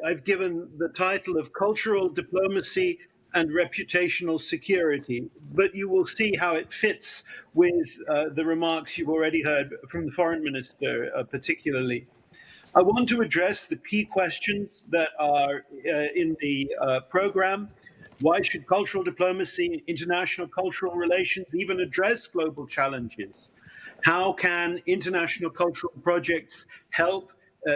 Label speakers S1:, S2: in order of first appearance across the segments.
S1: I've given the title of Cultural Diplomacy and Reputational Security, but you will see how it fits with the remarks you've already heard from the Foreign Minister, particularly. I want to address the key questions that are in the program. Why should cultural diplomacy and international cultural relations even address global challenges? How can international cultural projects help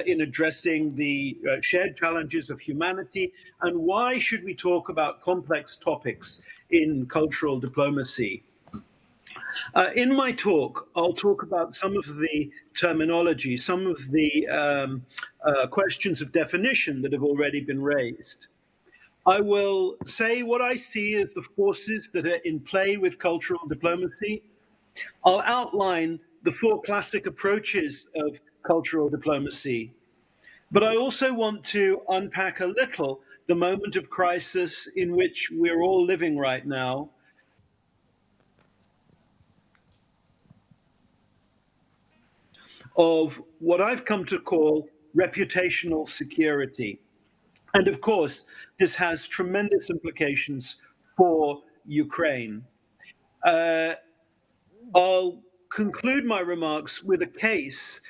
S1: in addressing the shared challenges of humanity? And why should we talk about complex topics in cultural diplomacy? In my talk, I'll talk about some of the terminology, some of the questions of definition that have already been raised. I will say what I see as the forces that are in play with cultural diplomacy. I'll outline the four classic approaches of cultural diplomacy. But I also want to unpack a little the moment of crisis in which we're all living right now, of what I've come to call reputational security. And of course, this has tremendous implications for Ukraine. I'll conclude my remarks with a case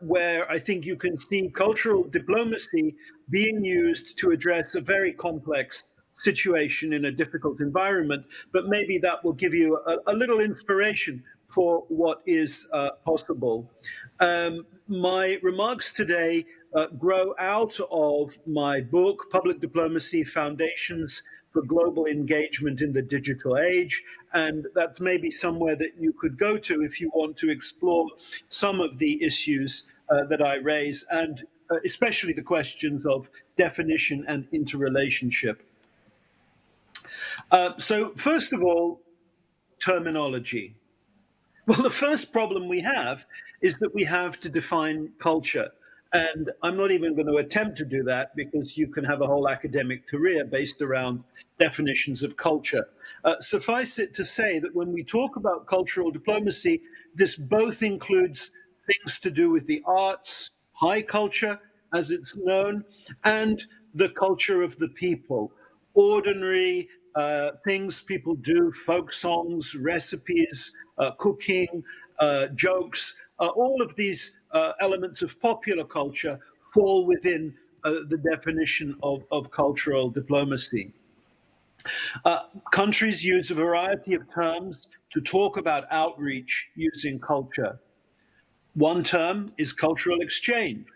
S1: where I think you can see cultural diplomacy being used to address a very complex situation in a difficult environment, but maybe that will give you a little inspiration for what is possible. My remarks today grow out of my book, Public Diplomacy: Foundations for Global Engagement in the Digital Age. And that's maybe somewhere that you could go to if you want to explore some of the issues that I raise, and especially the questions of definition and interrelationship. So first of all, terminology. Well, the first problem we have is that we have to define culture. And I'm not even going to attempt to do that, because you can have a whole academic career based around definitions of culture. Suffice it to say that when we talk about cultural diplomacy, this both includes things to do with the arts, high culture, as it's known, and the culture of the people, ordinary things people do, folk songs, recipes, cooking, jokes, all of these elements of popular culture fall within the definition of cultural diplomacy. Countries use a variety of terms to talk about outreach using culture. One term is cultural exchange.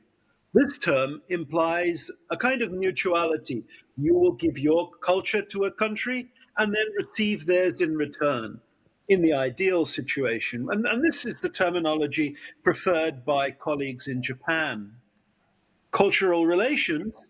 S1: This term implies a kind of mutuality. You will give your culture to a country and then receive theirs in return, in the ideal situation. And this is the terminology preferred by colleagues in Japan. Cultural relations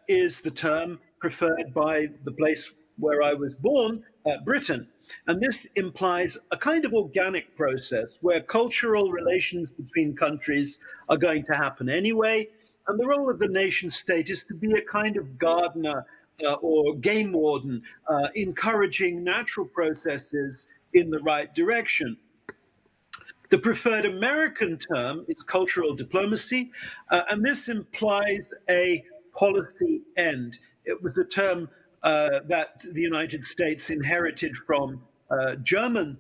S1: is the term preferred by the place where I was born, Britain. And this implies a kind of organic process where cultural relations between countries are going to happen anyway. And the role of the nation state is to be a kind of gardener or game warden, encouraging natural processes in the right direction. The preferred American term is cultural diplomacy, and this implies a policy end. It was a term that the United States inherited from German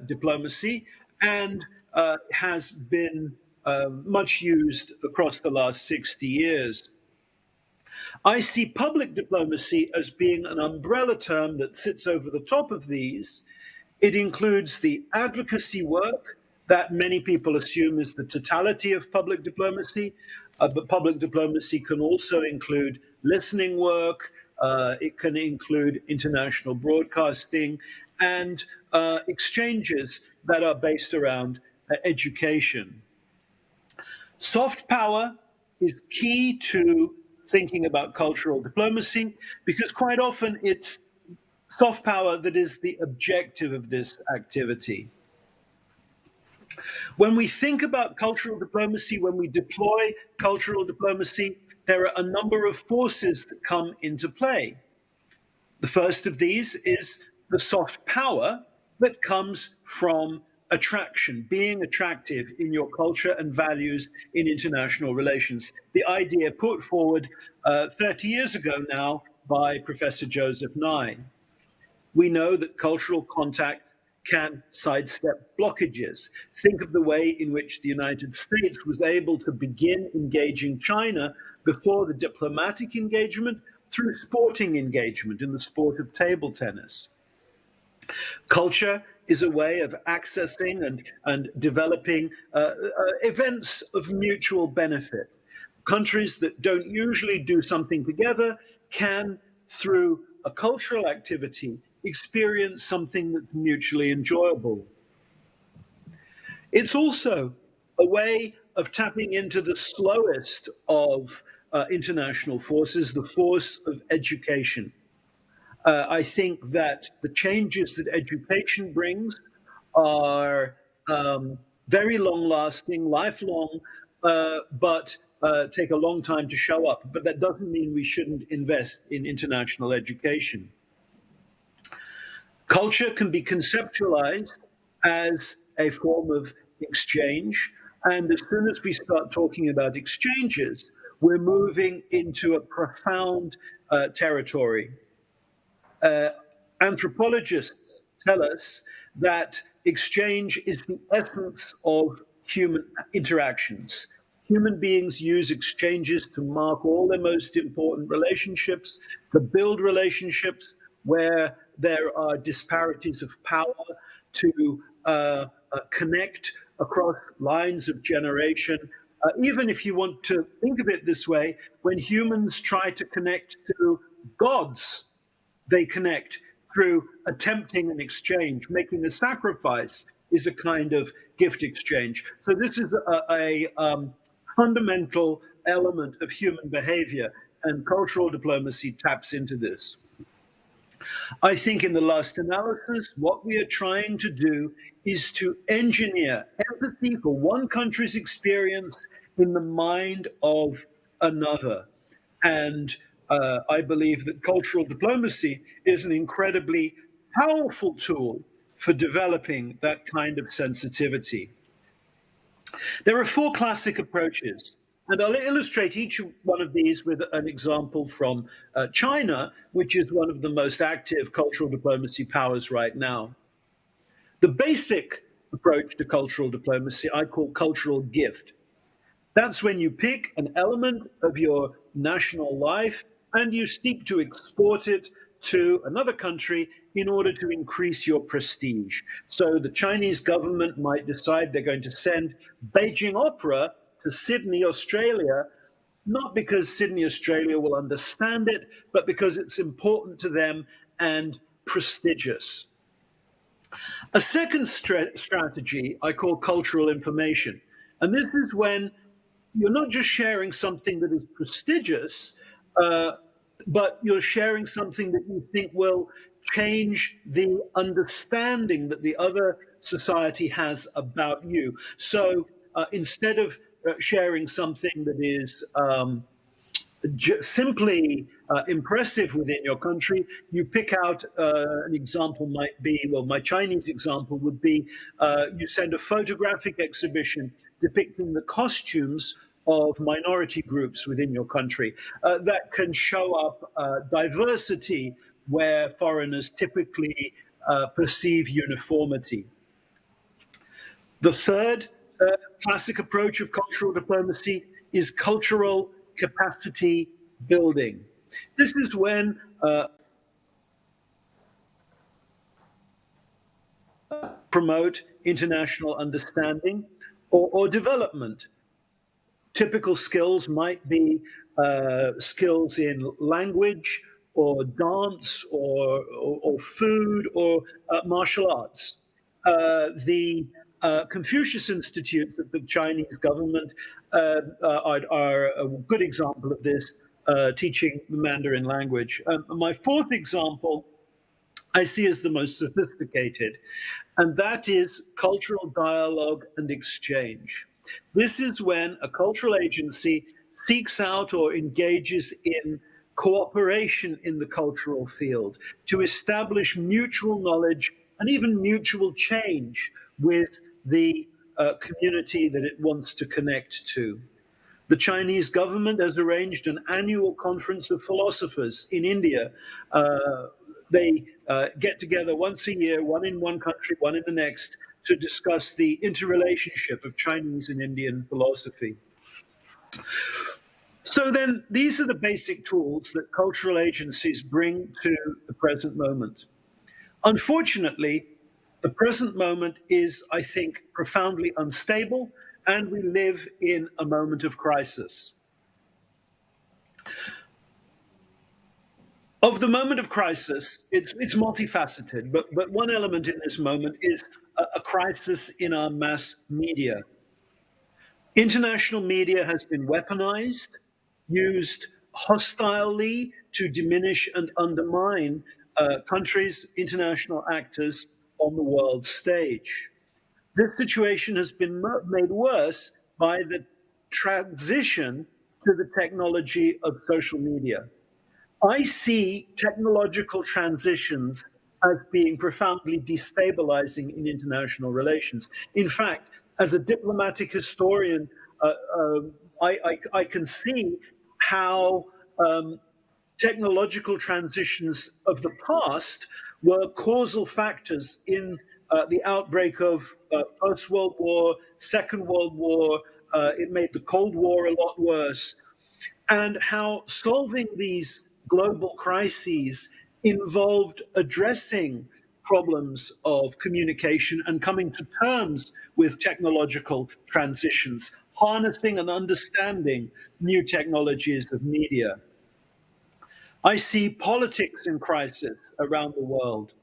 S1: diplomacy and has been much used across the last 60 years. I see public diplomacy as being an umbrella term that sits over the top of these. It includes the advocacy work that many people assume is the totality of public diplomacy, but public diplomacy can also include listening work, it can include international broadcasting, and exchanges that are based around education. Soft power is key to thinking about cultural diplomacy, because quite often it's soft power that is the objective of this activity. When we think about cultural diplomacy, when we deploy cultural diplomacy, there are a number of forces that come into play. The first of these is the soft power that comes from attraction, being attractive in your culture and values in international relations. The idea put forward 30 years ago now by Professor Joseph Nye. We know that cultural contact can sidestep blockages. Think of the way in which the United States was able to begin engaging China before the diplomatic engagement through sporting engagement in the sport of table tennis. Culture is a way of accessing and developing events of mutual benefit. Countries that don't usually do something together can, through a cultural activity, experience something that's mutually enjoyable. It's also a way of tapping into the slowest of international forces, the force of education. I think that the changes that education brings are very long lasting, lifelong, but take a long time to show up. But that doesn't mean we shouldn't invest in international education. Culture can be conceptualized as a form of exchange. And as soon as we start talking about exchanges, we're moving into a profound territory. Uh, Anthropologists tell us that exchange is the essence of human interactions. Human beings use exchanges to mark all their most important relationships, to build relationships where there are disparities of power, to connect across lines of generation. Even if you want to think of it this way, when humans try to connect to gods, they connect through attempting an exchange. Making a sacrifice is a kind of gift exchange. So this is a fundamental element of human behavior, and cultural diplomacy taps into this. I think in the last analysis, what we are trying to do is to engineer empathy for one country's experience in the mind of another. And I believe that cultural diplomacy is an incredibly powerful tool for developing that kind of sensitivity. There are four classic approaches, and I'll illustrate each one of these with an example from China, which is one of the most active cultural diplomacy powers right now. The basic approach to cultural diplomacy I call cultural gift. That's when you pick an element of your national life and you seek to export it to another country in order to increase your prestige. So the Chinese government might decide they're going to send Beijing Opera to Sydney, Australia, not because Sydney, Australia will understand it, but because it's important to them and prestigious. A second strategy I call cultural information. And this is when you're not just sharing something that is prestigious, uh, but you're sharing something that you think will change the understanding that the other society has about you. So instead of sharing something that is simply impressive within your country, you pick out an example might be, well, my Chinese example would be you send a photographic exhibition depicting the costumes of minority groups within your country that can show up diversity where foreigners typically perceive uniformity. The third classic approach of cultural diplomacy is cultural capacity building. This is when promote international understanding or development. Typical skills might be skills in language or dance or food or martial arts. The Confucius Institute that the Chinese government are a good example of this, teaching the Mandarin language. My fourth example I see as the most sophisticated, and that is cultural dialogue and exchange. This is when a cultural agency seeks out or engages in cooperation in the cultural field to establish mutual knowledge and even mutual change with the community that it wants to connect to. The Chinese government has arranged an annual conference of philosophers in India. They get together once a year, one in one country, one in the next, to discuss the interrelationship of Chinese and Indian philosophy. So then, these are the basic tools that cultural agencies bring to the present moment. Unfortunately, the present moment is, I think, profoundly unstable, and we live in a moment of crisis. Of the moment of crisis, it's multifaceted, but one element in this moment is a crisis in our mass media. International media has been weaponized, used hostilely to diminish and undermine countries, international actors on the world stage. This situation has been made worse by the transition to the technology of social media. I see technological transitions as being profoundly destabilizing in international relations. In fact, as a diplomatic historian, I can see how technological transitions of the past were causal factors in the outbreak of First World War, Second World War. It made the Cold War a lot worse, and how solving these global crises involved addressing problems of communication and coming to terms with technological transitions, harnessing and understanding new technologies of media. I see politics in crisis around the world.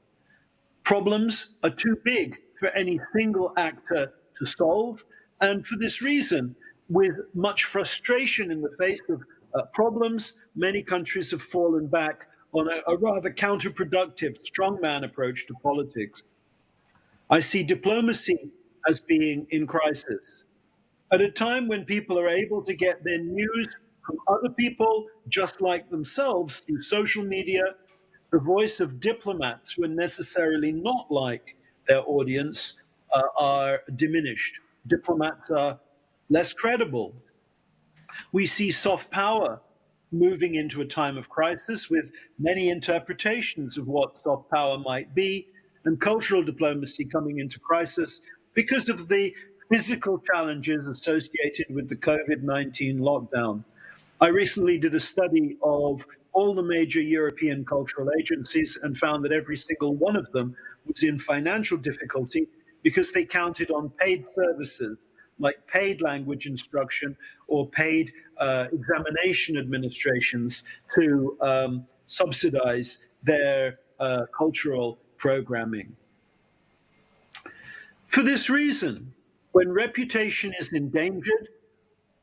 S1: Problems are too big for any single actor to solve. And for this reason, with much frustration in the face of problems, many countries have fallen back on a rather counterproductive strongman approach to politics. I see diplomacy as being in crisis. At a time when people are able to get their news from other people just like themselves through social media, the voice of diplomats who are necessarily not like their audience are diminished. Diplomats are less credible. We see soft power moving into a time of crisis with many interpretations of what soft power might be, and cultural diplomacy coming into crisis because of the physical challenges associated with the COVID-19 lockdown. I recently did a study of all the major European cultural agencies and found that every single one of them was in financial difficulty because they counted on paid services like paid language instruction or paid examination administrations to subsidize their cultural programming. For this reason, when reputation is endangered,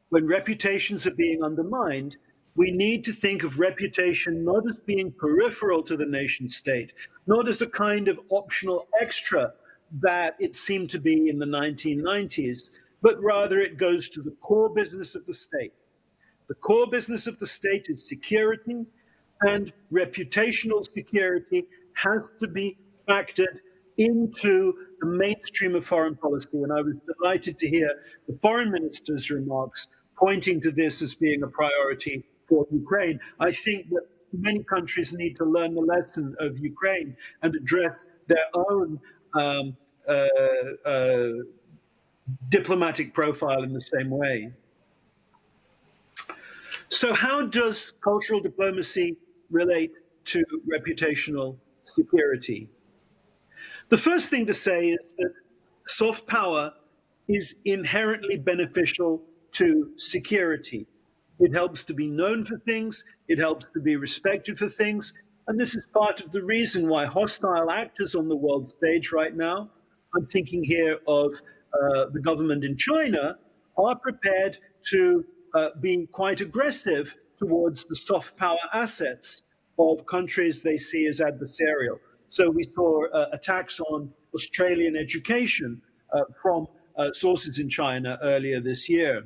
S1: when reputations are being undermined, we need to think of reputation not as being peripheral to the nation state, not as a kind of optional extra that it seemed to be in the 1990s, but rather it goes to the core business of the state. The core business of the state is security, and reputational security has to be factored into the mainstream of foreign policy. And I was delighted to hear the foreign minister's remarks pointing to this as being a priority for Ukraine. I think that many countries need to learn the lesson of Ukraine and address their own uh, uh, diplomatic profile in the same way. So, how does cultural diplomacy relate to reputational security? The first thing to say is that soft power is inherently beneficial to security. It helps to be known for things, it helps to be respected for things, and this is part of the reason why hostile actors on the world stage right now, I'm thinking here of the government in China, are prepared to be quite aggressive towards the soft power assets of countries they see as adversarial. So we saw attacks on Australian education from sources in China earlier this year.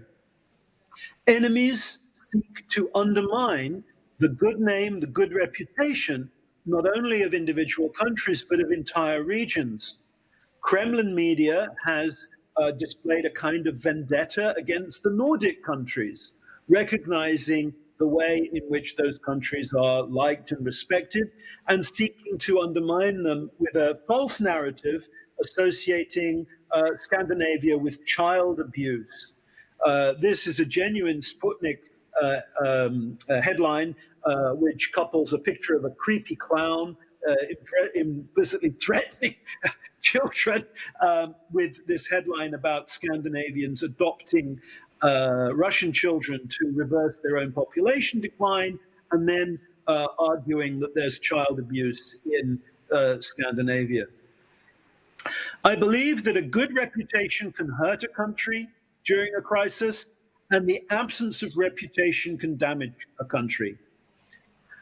S1: Enemies seek to undermine the good name, the good reputation, not only of individual countries, but of entire regions. Kremlin media has displayed a kind of vendetta against the Nordic countries, recognizing the way in which those countries are liked and respected, and seeking to undermine them with a false narrative associating Scandinavia with child abuse. This is a genuine Sputnik headline, which couples a picture of a creepy clown implicitly threatening children with this headline about Scandinavians adopting Russian children to reverse their own population decline, and then arguing that there's child abuse in Scandinavia. I believe that a good reputation can hurt a country during a crisis, and the absence of reputation can damage a country.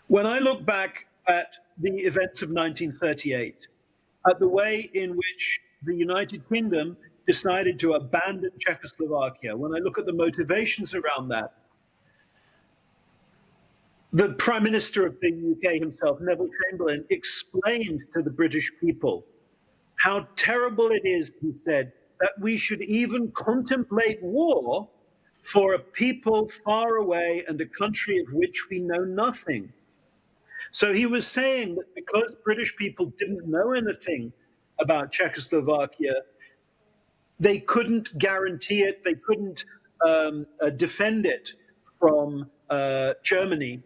S1: When I look back at the events of 1938, at the way in which the United Kingdom decided to abandon Czechoslovakia, when I look at the motivations around that, the Prime Minister of the UK himself, Neville Chamberlain, explained to the British people how terrible it is, he said, that we should even contemplate war for a people far away and a country of which we know nothing. So he was saying that because British people didn't know anything about Czechoslovakia, they couldn't guarantee it, they couldn't defend it from Germany.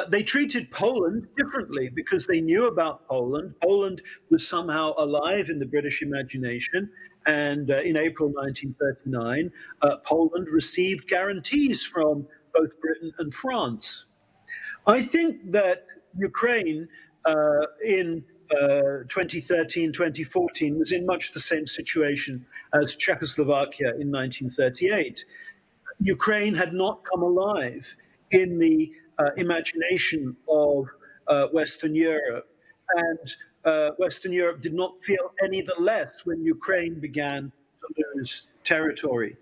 S1: They treated Poland differently because they knew about Poland. Poland was somehow alive in the British imagination. And in April 1939, Poland received guarantees from both Britain and France. I think that Ukraine in 2013, 2014 was in much the same situation as Czechoslovakia in 1938. Ukraine had not come alive in the imagination of Western Europe. And Western Europe did not feel any the less when Ukraine began to lose territory.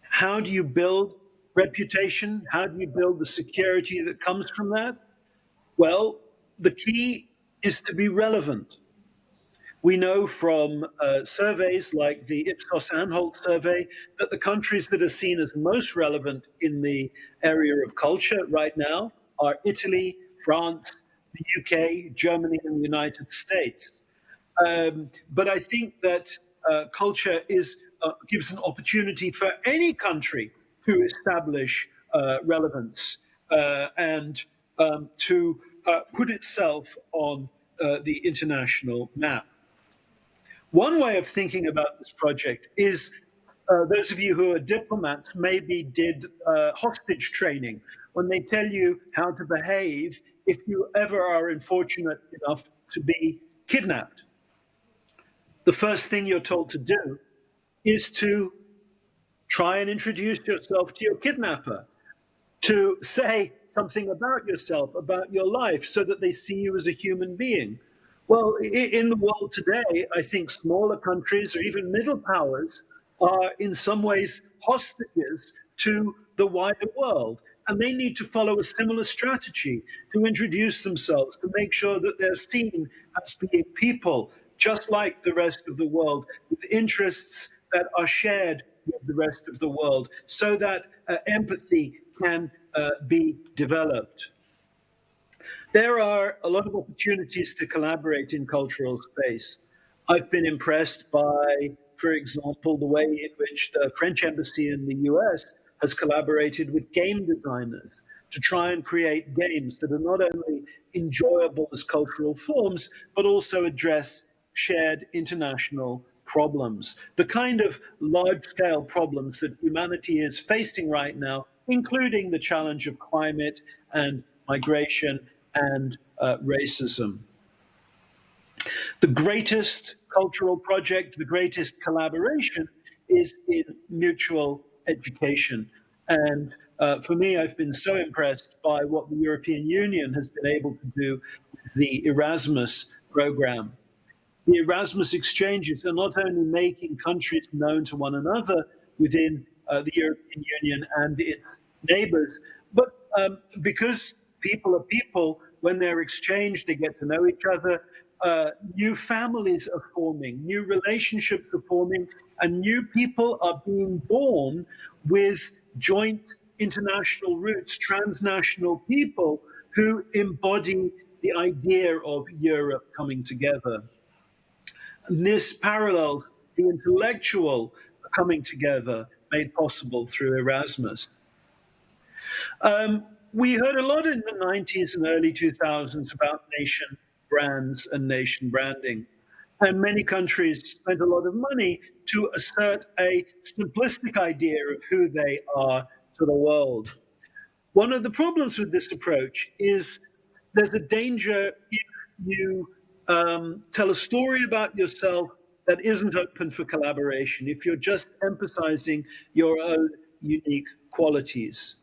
S1: How do you build reputation? How do you build the security that comes from that? Well, the key is to be relevant. We know from surveys like the Ipsos-Anhalt survey that the countries that are seen as most relevant in the area of culture right now are Italy, France, the UK, Germany, and the United States. But I think that culture gives an opportunity for any country to establish relevance and to put itself on the international map. One way of thinking about this project is those of you who are diplomats maybe did hostage training when they tell you how to behave if you ever are unfortunate enough to be kidnapped. The first thing you're told to do is to try and introduce yourself to your kidnapper, to say something about yourself, about your life, so that they see you as a human being. Well, in the world today, I think smaller countries or even middle powers are in some ways hostages to the wider world. And they need to follow a similar strategy to introduce themselves, to make sure that they're seen as being people, just like the rest of the world, with interests that are shared with the rest of the world, so that empathy can be developed. There are a lot of opportunities to collaborate in cultural space. I've been impressed by, for example, the way in which the French embassy in the US has collaborated with game designers to try and create games that are not only enjoyable as cultural forms, but also address shared international problems, the kind of large-scale problems that humanity is facing right now, including the challenge of climate and migration and racism. The greatest cultural project, the greatest collaboration is in mutual education. And for me, I've been so impressed by what the European Union has been able to do with the Erasmus program. The Erasmus exchanges are not only making countries known to one another within the European Union and its neighbors, but because people are people, when they're exchanged, they get to know each other, new families are forming, new relationships are forming, and new people are being born with joint international roots, transnational people who embody the idea of Europe coming together. And this parallels the intellectual coming together made possible through Erasmus. We heard a lot in the 90s and early 2000s about nation brands and nation branding. And many countries spent a lot of money to assert a simplistic idea of who they are to the world. One of the problems with this approach is there's a danger if you tell a story about yourself that isn't open for collaboration, if you're just emphasizing your own unique qualities.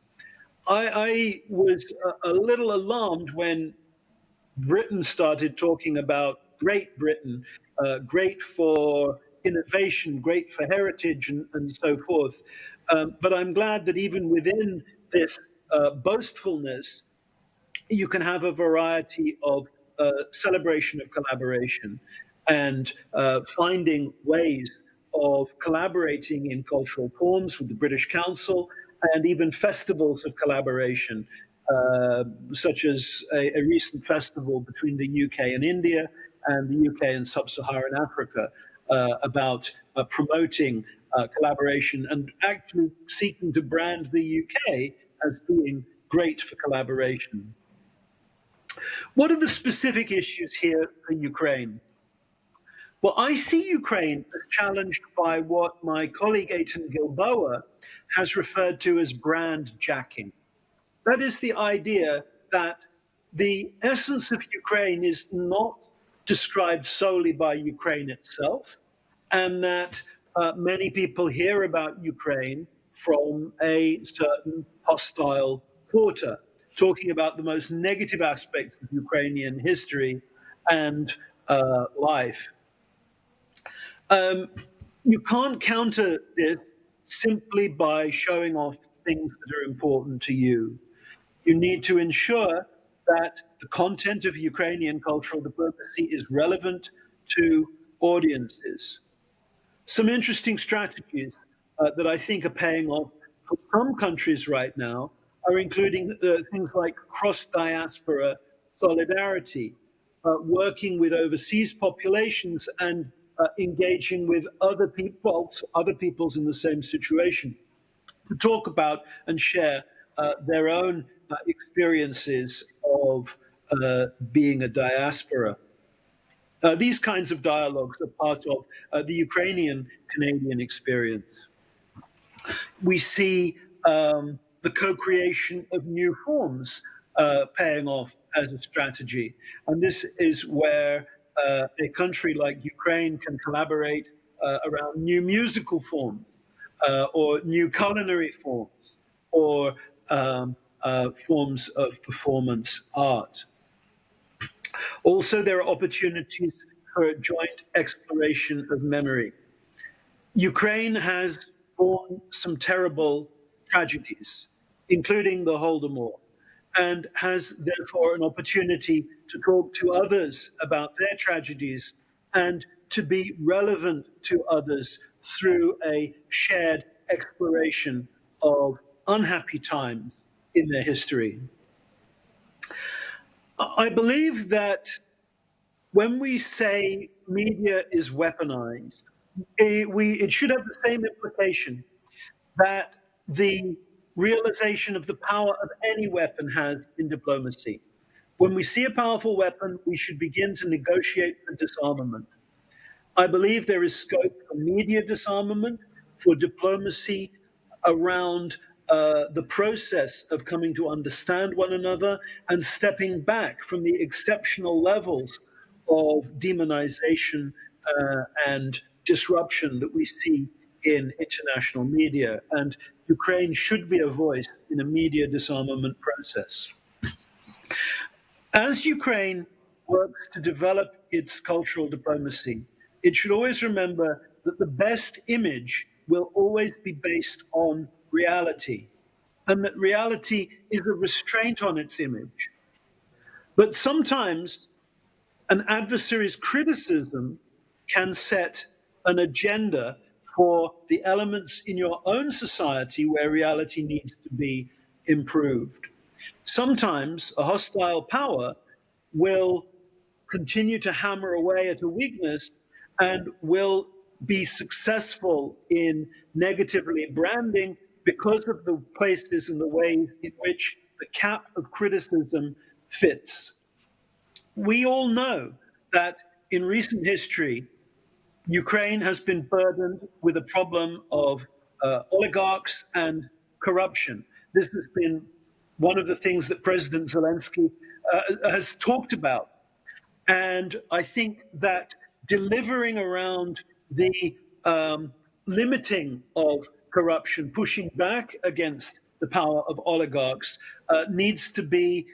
S1: I was a little alarmed when Britain started talking about Great Britain, great for innovation, great for heritage, and so forth. But I'm glad that even within this boastfulness, you can have a variety of celebration of collaboration and finding ways of collaborating in cultural forms with the British Council and even festivals of collaboration, such as a recent festival between the UK and India and the UK and sub-Saharan Africa about promoting collaboration and actually seeking to brand the UK as being great for collaboration. What are the specific issues here for Ukraine? Well, I see Ukraine as challenged by what my colleague Eitan Gilboa has referred to as brand jacking. That is the idea that the essence of Ukraine is not described solely by Ukraine itself, and that many people hear about Ukraine from a certain hostile quarter, talking about the most negative aspects of Ukrainian history and life. You can't counter this simply by showing off things that are important to you. You need to ensure that the content of Ukrainian cultural diplomacy is relevant to audiences. Some interesting strategies that I think are paying off for some countries right now are including things like cross-diaspora solidarity, working with overseas populations and engaging with other peoples in the same situation to talk about and share their own experiences of being a diaspora. These kinds of dialogues are part of the Ukrainian Canadian experience. We see the co creation of new forms paying off as a strategy. And this is where a country like Ukraine can collaborate around new musical forms or new culinary forms or forms of performance art. Also, there are opportunities for a joint exploration of memory. Ukraine has borne some terrible tragedies, including the Holodomor, and has therefore an opportunity to talk to others about their tragedies and to be relevant to others through a shared exploration of unhappy times in their history. I believe that when we say media is weaponized, it should have the same implication that the realization of the power of any weapon has in diplomacy. When we see a powerful weapon, we should begin to negotiate for disarmament. I believe there is scope for media disarmament, for diplomacy around the process of coming to understand one another and stepping back from the exceptional levels of demonization and disruption that we see in international media. And Ukraine should be a voice in a media disarmament process. As Ukraine works to develop its cultural diplomacy, it should always remember that the best image will always be based on reality, and that reality is a restraint on its image. But sometimes An adversary's criticism can set an agenda for the elements in your own society where reality needs to be improved. Sometimes a hostile power will continue to hammer away at a weakness and will be successful in negatively branding because of the places and the ways in which the cap of criticism fits. We all know that in recent history, Ukraine has been burdened with a problem of oligarchs and corruption. This has been one of the things that President Zelensky has talked about. And I think that delivering around the limiting of corruption, pushing back against the power of oligarchs, needs to be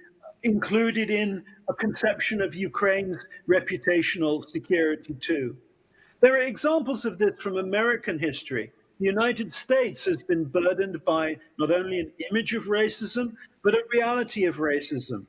S1: included in a conception of Ukraine's reputational security too. There are examples of this from American history. The United States has been burdened by not only an image of racism, but a reality of racism.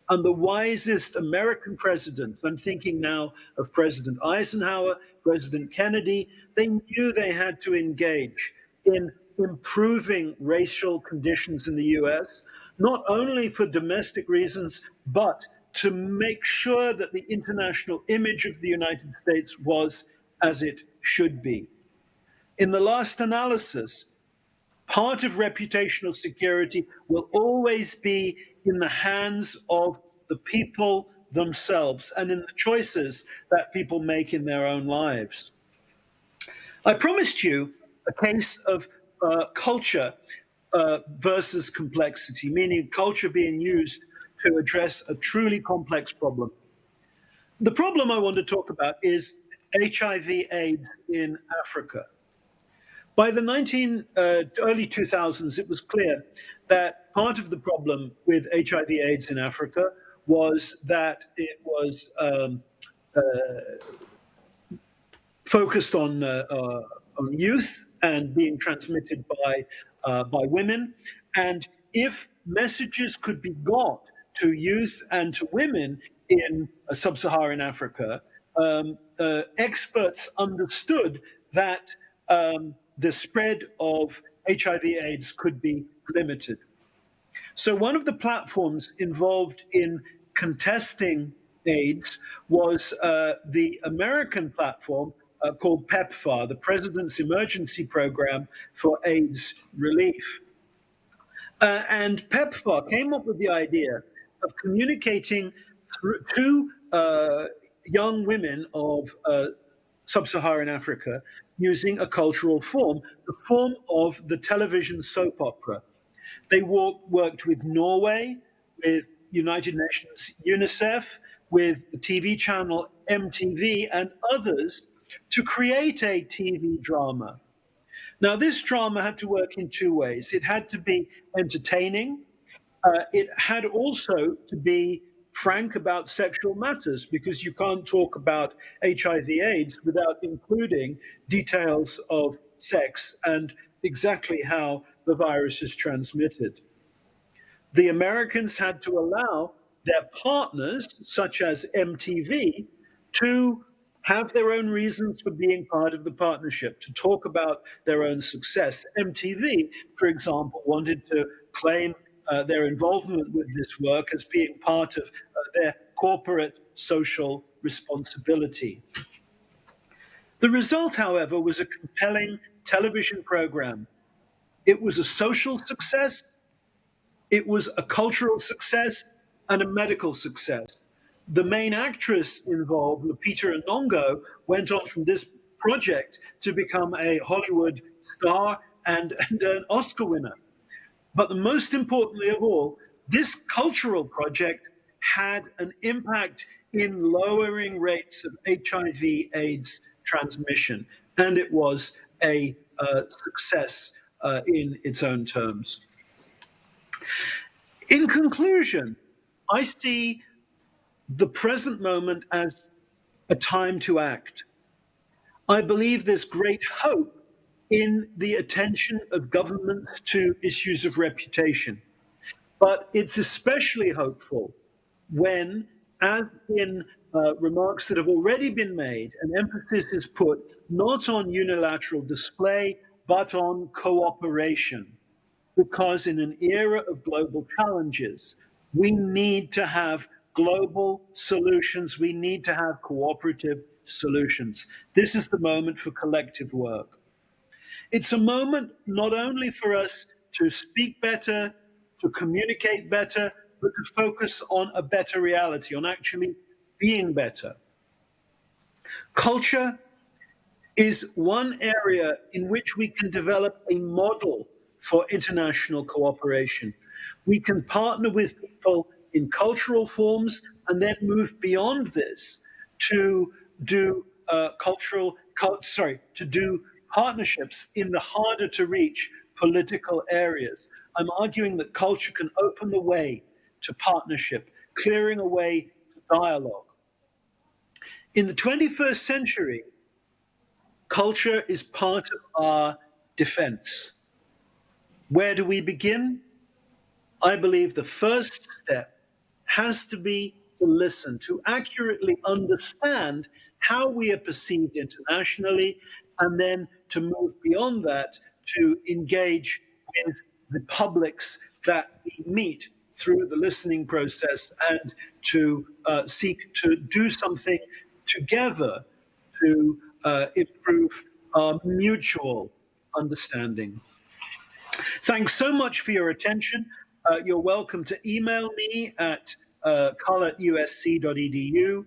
S1: And the wisest American presidents, I'm thinking now of President Eisenhower, President Kennedy, they knew they had to engage in improving racial conditions in the US, not only for domestic reasons, but to make sure that the international image of the United States was as it should be. In the last analysis, part of reputational security will always be in the hands of the people themselves and in the choices that people make in their own lives. I promised you a case of culture versus complexity, meaning culture being used to address a truly complex problem. The problem I want to talk about is HIV/AIDS in Africa. By the early 2000s, it was clear that part of the problem with HIV/AIDS in Africa was that it was focused on youth and being transmitted by women. And if messages could be got to youth and to women in sub-Saharan Africa, experts understood that the spread of HIV/AIDS could be limited. So one of the platforms involved in contesting AIDS was the American platform called PEPFAR, the President's Emergency Program for AIDS Relief. And PEPFAR came up with the idea of communicating to young women of sub-Saharan Africa using a cultural form, the form of the television soap opera. They worked with Norway, with United Nations UNICEF, with the TV channel MTV, and others to create a TV drama. Now, this drama had to work in two ways. It had to be entertaining. It had also to be frank about sexual matters, because you can't talk about HIV/AIDS without including details of sex and exactly how the virus is transmitted. The Americans had to allow their partners, such as MTV, to have their own reasons for being part of the partnership, to talk about their own success. MTV, for example, wanted to claim their involvement with this work as being part of their corporate social responsibility. The result, however, was a compelling television program. It was a social success, it was a cultural success, and a medical success. The main actress involved, Lupita Nyong'o, went on from this project to become a Hollywood star and an Oscar winner. But the most importantly of all, this cultural project had an impact in lowering rates of HIV/AIDS transmission, and it was a success in its own terms. In conclusion, I see the present moment as a time to act. I believe there's great hope in the attention of governments to issues of reputation. But it's especially hopeful when, as in remarks that have already been made, an emphasis is put not on unilateral display, but on cooperation. Because in an era of global challenges, we need to have global solutions. We need to have cooperative solutions. This is the moment for collective work. It's a moment not only for us to speak better, to communicate better, but to focus on a better reality, on actually being better. Culture is one area in which we can develop a model for international cooperation. We can partner with people in cultural forms and then move beyond this to do to do partnerships in the harder to reach political areas. I'm arguing that culture can open the way to partnership, clearing a way to dialogue. In the 21st century, culture is part of our defense. Where do we begin? I believe the first step has to be to listen, to accurately understand how we are perceived internationally, and then to move beyond that to engage with the publics that we meet through the listening process and to seek to do something together to improve our mutual understanding. Thanks so much for your attention. You're welcome to email me at cull@usc.edu.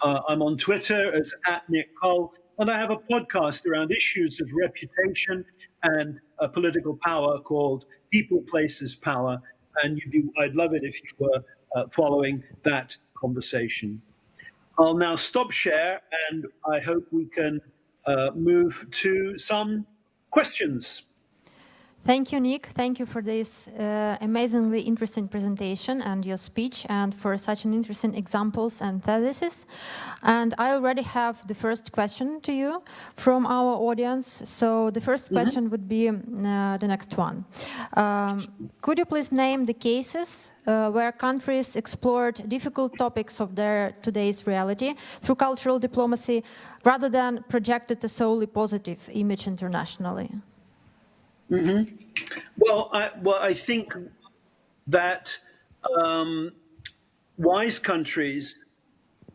S1: I'm on Twitter as @NickCull, and I have a podcast around issues of reputation and political power called People, Places, Power. And I'd love it if you were following that conversation. I'll now stop share, and I hope we can move to some questions.
S2: Thank you, Nick. Thank you for this amazingly interesting presentation and your speech, and for such an interesting examples and theses. And I already have the first question to you from our audience. So the first question would be the next one. Could you please name the cases where countries explored difficult topics of their today's reality through cultural diplomacy, rather than projected a solely positive image internationally?
S1: Well, I think that wise countries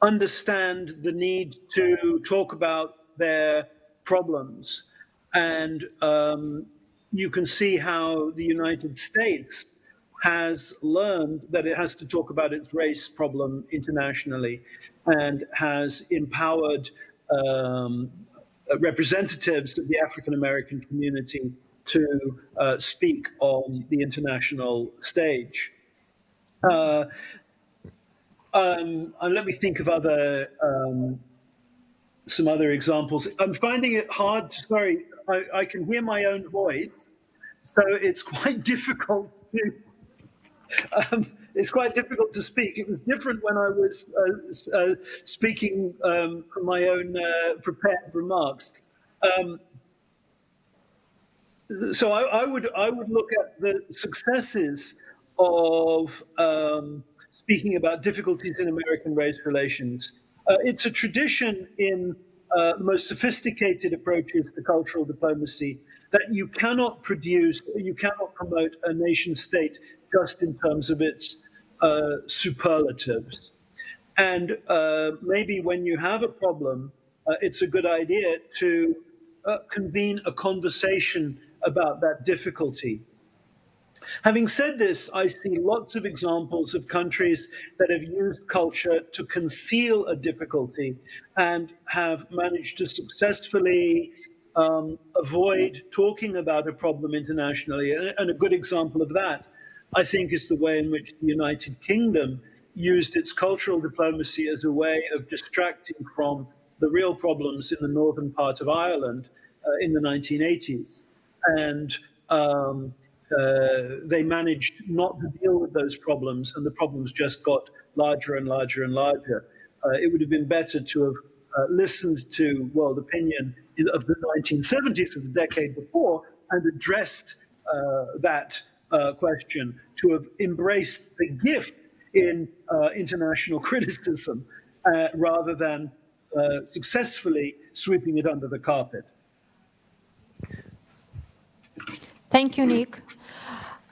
S1: understand the need to talk about their problems, and you can see how the United States has learned that it has to talk about its race problem internationally, and has empowered representatives of the African American community to speak on the international stage. Let me think of some other examples. I'm finding it hard. Sorry, I can hear my own voice, so it's quite difficult to. It's quite difficult to speak. It was different when I was speaking from my own prepared remarks. So I would look at the successes of speaking about difficulties in American race relations. It's a tradition in the most sophisticated approaches to cultural diplomacy that you cannot promote a nation state just in terms of its superlatives. And maybe when you have a problem, it's a good idea to convene a conversation about that difficulty. Having said this, I see lots of examples of countries that have used culture to conceal a difficulty and have managed to successfully avoid talking about a problem internationally. And a good example of that, I think, is the way in which the United Kingdom used its cultural diplomacy as a way of distracting from the real problems in the northern part of Ireland in the 1980s. And they managed not to deal with those problems, and the problems just got larger and larger and larger. It would have been better to have listened to world opinion of the 1970s, of the decade before, and addressed that question, to have embraced the gift in international criticism rather than successfully sweeping it under the carpet.
S2: Thank you, Nick.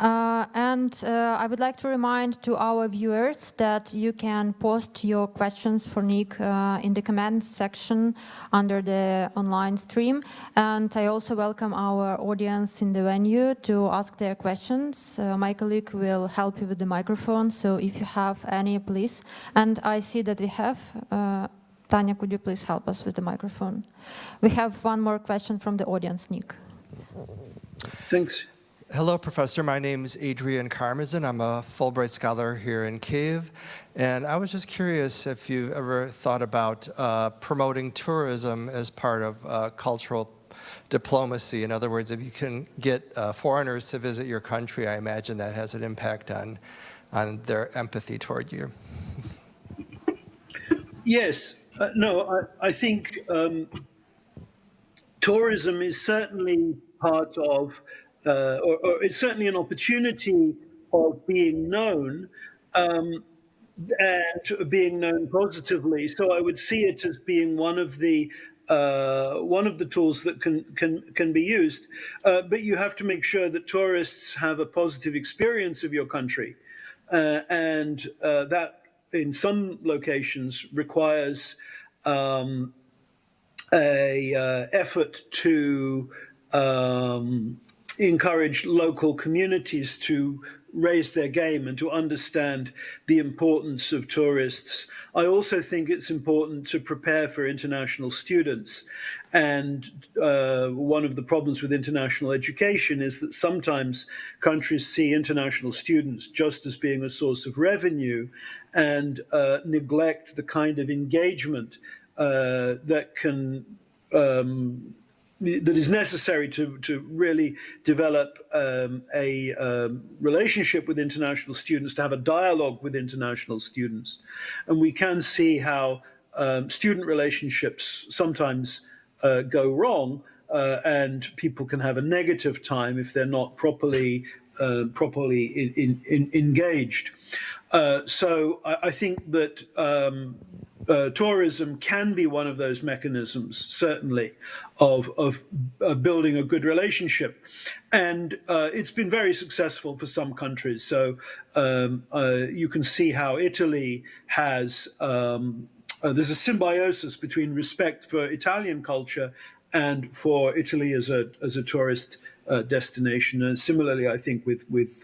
S2: I would like to remind to our viewers that you can post your questions for Nick in the comments section under the online stream. And I also welcome our audience in the venue to ask their questions. My colleague will help you with the microphone, so if you have any, please. And I see that we have, Tanya, could you please help us with the microphone? We have one more question from the audience, Nick.
S1: Thanks.
S3: Hello, Professor. My name is Adrian Karmazin. I'm a Fulbright scholar here in Kyiv. And I was just curious if you've ever thought about promoting tourism as part of cultural diplomacy. In other words, if you can get foreigners to visit your country, I imagine that has an impact on their empathy toward you.
S1: Yes. No, I think tourism is certainly part of or it's certainly an opportunity of being known and being known positively. So I would see it as being one of the tools that can be used. But you have to make sure that tourists have a positive experience of your country, and that in some locations requires a effort to encourage local communities to raise their game and to understand the importance of tourists. I also think it's important to prepare for international students. And one of the problems with international education is that sometimes countries see international students just as being a source of revenue and neglect the kind of engagement that is necessary to really develop a relationship with international students, to have a dialogue with international students. And we can see how student relationships sometimes go wrong, and people can have a negative time if they're not properly engaged. So I think that tourism can be one of those mechanisms, certainly, of building a good relationship. And it's been very successful for some countries. So you can see how Italy has, there's a symbiosis between respect for Italian culture and for Italy as a tourist destination. And similarly, I think with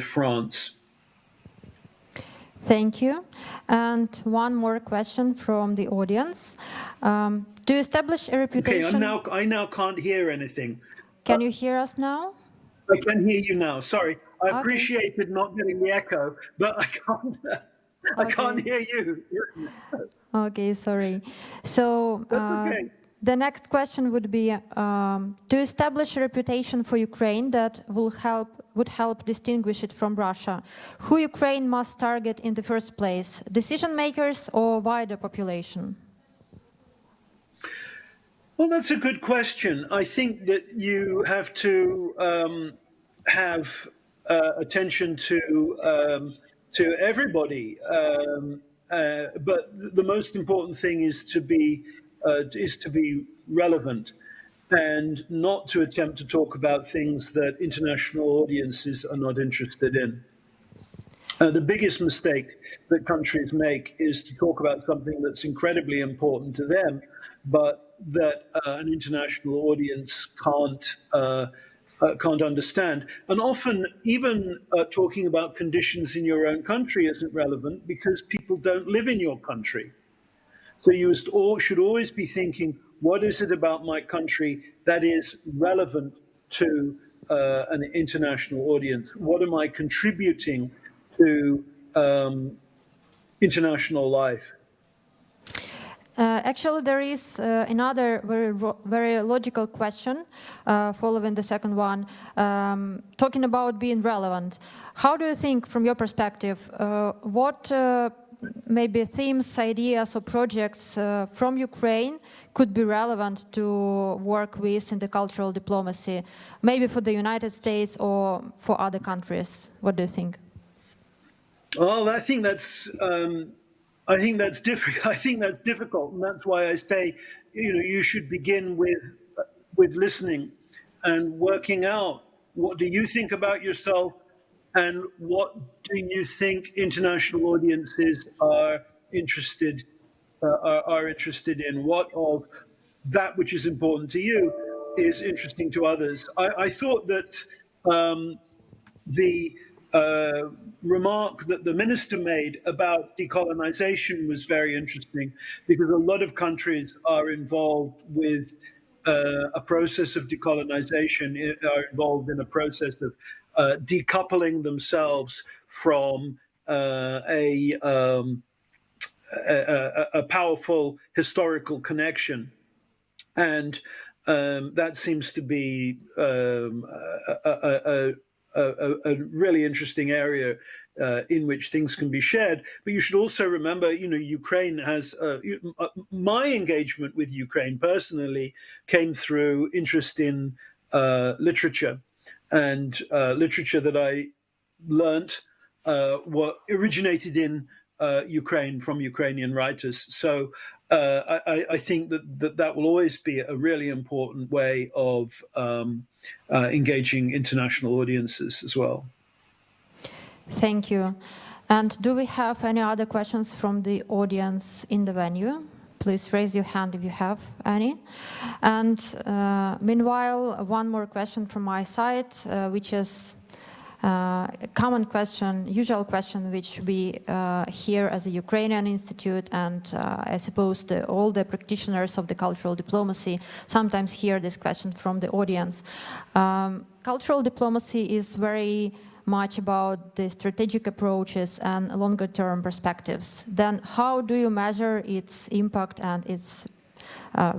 S1: France.
S2: Thank you. And one more question from the audience. To establish a reputation...
S1: Okay, I now can't hear anything.
S2: Can you hear us now?
S1: I can hear you now. Sorry. I appreciated not getting the echo, but I can't hear you.
S2: Okay, sorry. So
S1: that's okay.
S2: The next question would be to establish a reputation for Ukraine that would help distinguish it from Russia. Who Ukraine must target in the first place, decision makers or wider population?
S1: Well, that's a good question. I think that you have to have attention to everybody, but the most important thing is to be relevant and not to attempt to talk about things that international audiences are not interested in. The biggest mistake that countries make is to talk about something that's incredibly important to them, but that an international audience can't understand. And often, even talking about conditions in your own country isn't relevant because people don't live in your country. So you should always be thinking, what is it about my country that is relevant to an international audience? What am I contributing to international life?
S2: Actually, there is another very logical question following the second one, talking about being relevant. How do you think, from your perspective, what maybe themes, ideas, or projects from Ukraine could be relevant to work with in the cultural diplomacy, maybe for the United States or for other countries? What do you think?
S1: Well, I think that's I think that's difficult. I think that's difficult, and that's why I say, you should begin with listening and working out what do you think about yourself, and what do you think international audiences are interested are interested in. What of that which is important to you is interesting to others. I thought that the remark that the minister made about decolonization was very interesting, because a lot of countries are involved with a process of decolonization, are involved in a process of decoupling themselves from a powerful historical connection. And that seems to be a really interesting area in which things can be shared. But you should also remember, Ukraine has my engagement with Ukraine personally came through interest in literature, and literature that I learnt what originated in Ukraine from Ukrainian writers. So I think that will always be a really important way of engaging international audiences as well.
S2: Thank you. And do we have any other questions from the audience in the venue? Please raise your hand if you have any. And meanwhile, one more question from my side, which is a common question, usual question, which we hear as a Ukrainian Institute, and I suppose all the practitioners of the cultural diplomacy sometimes hear this question from the audience. Cultural diplomacy is very much about the strategic approaches and longer-term perspectives. Then how do you measure its impact and its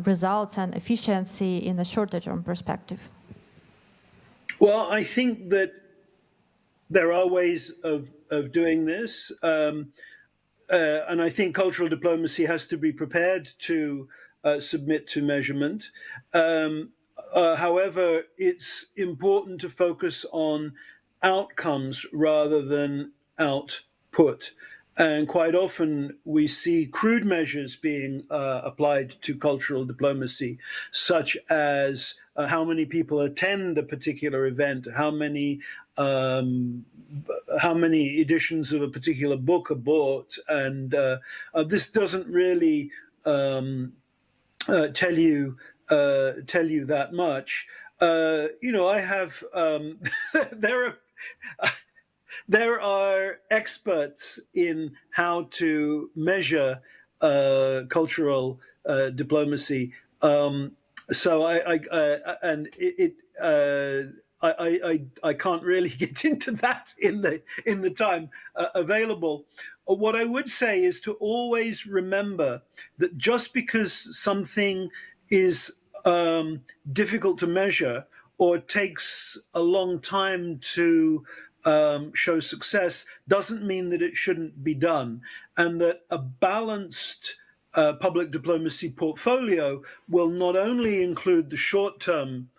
S2: results and efficiency in the shorter-term perspective?
S1: Well, I think that there are ways of doing this. And I think cultural diplomacy has to be prepared to submit to measurement. However, it's important to focus on outcomes rather than output. And quite often we see crude measures being applied to cultural diplomacy, such as how many people attend a particular event, how many editions of a particular book are bought, and this doesn't really tell you that much. I have there are experts in how to measure cultural diplomacy. So I can't really get into that in the time available. What I would say is to always remember that just because something is difficult to measure or takes a long time to show success doesn't mean that it shouldn't be done, and that a balanced public diplomacy portfolio will not only include the short-term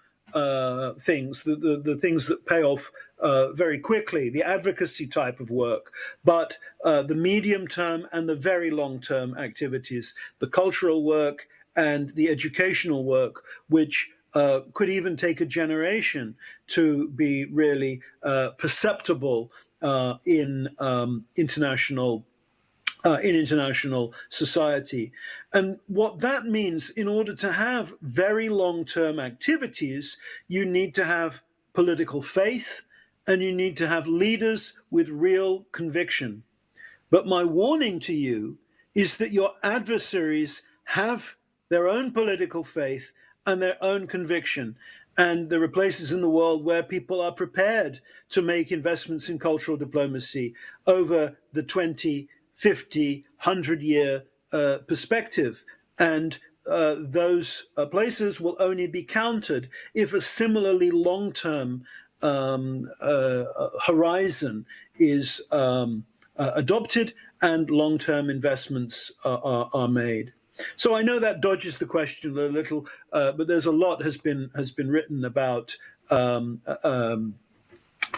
S1: things, the things that pay off very quickly, the advocacy type of work, but the medium-term and the very long-term activities, the cultural work and the educational work, which could even take a generation to be really perceptible in international society. And what that means, in order to have very long-term activities, you need to have political faith and you need to have leaders with real conviction. But my warning to you is that your adversaries have their own political faith and their own conviction. And there are places in the world where people are prepared to make investments in cultural diplomacy over the 20, 50, 100-year perspective. And those places will only be countered if a similarly long-term horizon is adopted and long-term investments are made. So I know that dodges the question a little, but there's a lot has been written about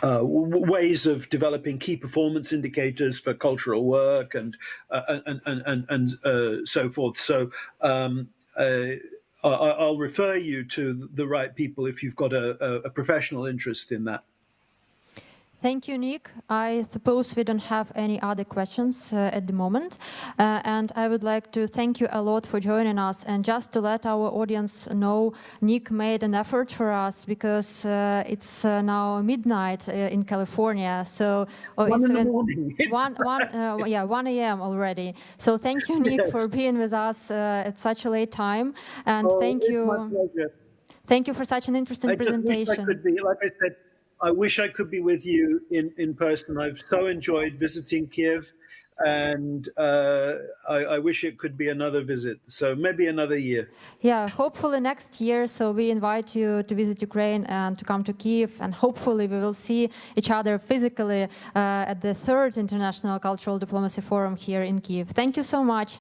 S1: ways of developing key performance indicators for cultural work and so forth. So I'll refer you to the right people if you've got a professional interest in that.
S2: Thank you, Nick. I suppose we don't have any other questions at the moment. And I would like to thank you a lot for joining us. And just to let our audience know, Nick made an effort for us because it's now midnight in California. So
S1: One
S2: it's
S1: in the morning.
S2: 1 a.m. already. So thank you, Nick,
S1: Yes.
S2: for being with us at such a late time. And thank
S1: It's
S2: you.
S1: my pleasure.
S2: Thank you for such an interesting presentation.
S1: I could be, like I said, I wish I could be with you in person. I've so enjoyed visiting Kiev, and I wish it could be another visit. So maybe another year.
S2: Yeah, hopefully next year. So we invite you to visit Ukraine and to come to Kiev, and hopefully we will see each other physically at the 3rd International Cultural Diplomacy Forum here in Kiev. Thank you so much.